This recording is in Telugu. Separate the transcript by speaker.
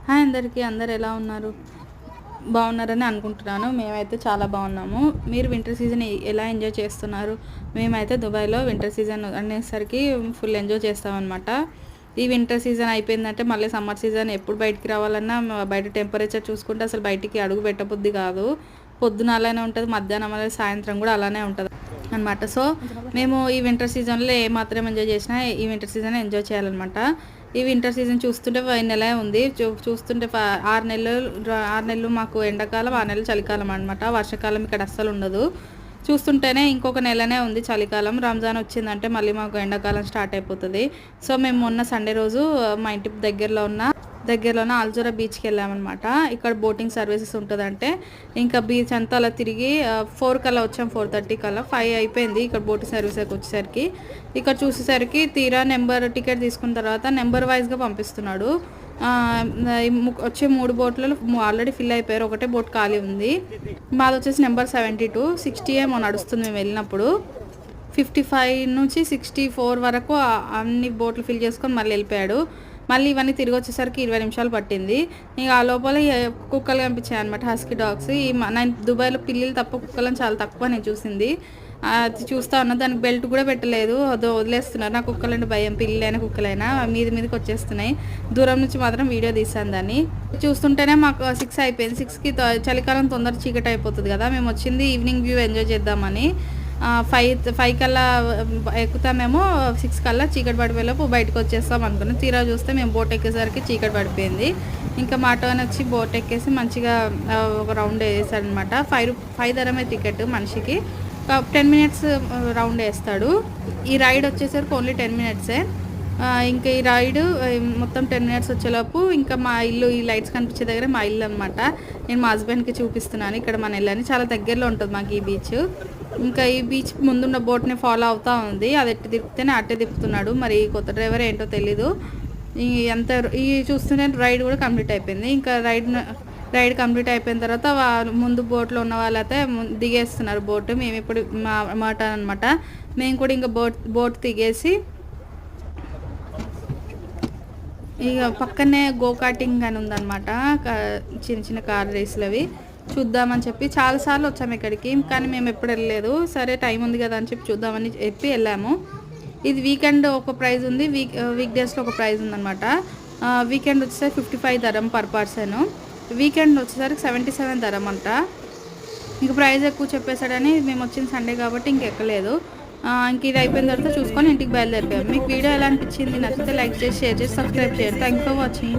Speaker 1: హాయ్ అందరికీ, అందరు ఎలా ఉన్నారు? బాగున్నారని అనుకుంటున్నాను. మేమైతే చాలా బాగున్నాము. మీరు వింటర్ సీజన్ ఎలా ఎంజాయ్ చేస్తున్నారు? మేమైతే దుబాయ్లో వింటర్ సీజన్ అనేసరికి ఫుల్ ఎంజాయ్ చేస్తామన్నమాట. ఈ వింటర్ సీజన్ అయిపోయిందంటే మళ్ళీ సమ్మర్ సీజన్ ఎప్పుడు బయటికి రావాలన్నా బయట టెంపరేచర్ చూసుకుంటే అసలు బయటికి అడుగు పెట్టబుద్ధి కాదు. పొద్దున అలానే ఉంటుంది, మధ్యాహ్నం అలానే, సాయంత్రం కూడా అలానే ఉంటుంది అనమాట. సో మేము ఈ వింటర్ సీజన్లో ఏమాత్రం ఎంజాయ్ చేసినా ఈ వింటర్ సీజన్ ఎంజాయ్ చేయాలన్నమాట. ఈ వింటర్ సీజన్ చూస్తుంటే నెల ఉంది. చూస్తుంటే 6 నెలలు మాకు ఎండాకాలం, 6 నెలలు చలికాలం అనమాట. వర్షాకాలం ఇక్కడ అస్సలు ఉండదు. చూస్తుంటేనే ఇంకొక నెలనే ఉంది చలికాలం. రంజాన్ వచ్చిందంటే మళ్ళీ మాకు ఎండాకాలం స్టార్ట్ అయిపోతుంది. సో మేము మొన్న సండే రోజు మా ఇంటి దగ్గరలోనే అల్జోరా బీచ్కి వెళ్ళామన్నమాట. ఇక్కడ బోటింగ్ సర్వీసెస్ ఉంటుందంటే ఇంకా బీచ్ అంతా అలా తిరిగి 4 కల్లా వచ్చాం. 4:30 కల్లా 5 అయిపోయింది ఇక్కడ బోటింగ్ సర్వీస్కి వచ్చేసరికి. ఇక్కడ చూసేసరికి తీరా టికెట్ తీసుకున్న తర్వాత నెంబర్ వైజ్గా పంపిస్తున్నాడు. వచ్చే 3 బోట్లలో ఆల్రెడీ ఫిల్ అయిపోయారు, ఒకటే బోట్ ఖాళీ ఉంది. మాది వచ్చేసి నెంబర్ 72, 60 ఏమో నడుస్తుంది మేము వెళ్ళినప్పుడు. 55 నుంచి 64 వరకు అన్ని బోట్లు ఫిల్ చేసుకొని మళ్ళీ వెళ్ళిపోయాడు. మళ్ళీ ఇవన్నీ తిరిగి వచ్చేసరికి 20 నిమిషాలు పట్టింది. ఇంకా ఆ లోపల కుక్కలు కనిపించాయి అనమాట, హస్కీ డాగ్స్. నేను దుబాయ్లో పిల్లలు తప్ప కుక్కలను చాలా తక్కువ నేను చూసింది. అది చూస్తా ఉన్నా, దానికి బెల్ట్ కూడా పెట్టలేదు, వదిలేస్తున్నారు. నాకు కుక్కలంటే భయం, పిల్లలైనా కుక్కలైనా మీదకి వచ్చేస్తున్నాయి. దూరం నుంచి మాత్రం వీడియో తీసాను దాన్ని. చూస్తుంటేనే మాకు 6 అయిపోయింది. 6కి చలికాలం తొందర చీకటి అయిపోతుంది కదా. మేము వచ్చింది ఈవినింగ్ వ్యూ ఎంజాయ్ చేద్దామని. 5 కల్లా ఎక్కుతామేమో, 6 కల్లా చీకటి పడిపోయేలోపు బయటకు వచ్చేస్తాం అనుకున్నాం. తీరా చూస్తే మేము బోట్ ఎక్కేసరికి చీకటి పడిపోయింది. ఇంకా మా టర్న్ వచ్చి బోట్ ఎక్కేసి మంచిగా ఒక రౌండ్ వేసాడనమాట. 5 ధరమే టికెట్ మనిషికి. 10 మినిట్స్ రౌండ్ వేస్తాడు. ఈ రైడ్ వచ్చేసరికి ఓన్లీ 10 మినిట్సే. ఇంకా ఈ రైడ్ మొత్తం 10 మినిట్స్ వచ్చేలోపు ఇంకా మా ఇల్లు, ఈ లైట్స్ కనిపించే దగ్గర మా ఇల్లు అనమాట. నేను మా హస్బెండ్కి చూపిస్తున్నాను. ఇక్కడ మన ఇల్లు అని చాలా దగ్గరలో ఉంటుంది మాకు ఈ బీచ్. ఇంకా ఈ బీచ్ ముందున్న బోట్ని ఫాలో అవుతూ ఉంది. అది ఎట్టి తిప్పితేనే అట్టే తిప్పుతున్నాడు. మరి కొత్త డ్రైవర్ ఏంటో తెలీదు. ఈ చూస్తూనే రైడ్ కూడా కంప్లీట్ అయిపోయింది. ఇంకా రైడ్ కంప్లీట్ అయిపోయిన తర్వాత ముందు బోట్లో ఉన్న వాళ్ళైతే దిగేస్తున్నారు బోట్. మేము ఇప్పుడు మా టర్న్ అనమాట. మేము కూడా ఇంకా బోట్ దిగేసి ఇక పక్కనే గో కార్టింగ్ అని ఉందన్నమాట. చిన్న చిన్న కార్ రేసులు అవి చూద్దామని చెప్పి చాలాసార్లు వచ్చాము ఇక్కడికి, కానీ మేము ఎప్పుడు వెళ్ళలేదు. సరే టైం ఉంది కదా అని చెప్పి చూద్దామని చెప్పి వెళ్ళాము. ఇది వీకెండ్ ఒక ప్రైజ్ ఉంది, వీక్ డేస్లో ఒక ప్రైజ్ ఉందన్నమాట. వీకెండ్ వచ్చేసరికి 55 దరం పర్ పర్సన్, వీకెండ్ వచ్చేసరికి 77 దరం అంట. ఇంక ప్రైజ్ ఎక్కువ చెప్పేశాడని మేము వచ్చిన సండే కాబట్టి ఇంకెక్కలేదు. ఇంక ఇది అయిపోయిన తర్వాత చూసుకొని ఇంటికి బయలుదేరిపోయాము. మీకు వీడియో ఎలా అనిపించింది? నచ్చితే లైక్ చేసి, షేర్ చేసి, సబ్స్క్రైబ్ చేయండి. Thank for watching.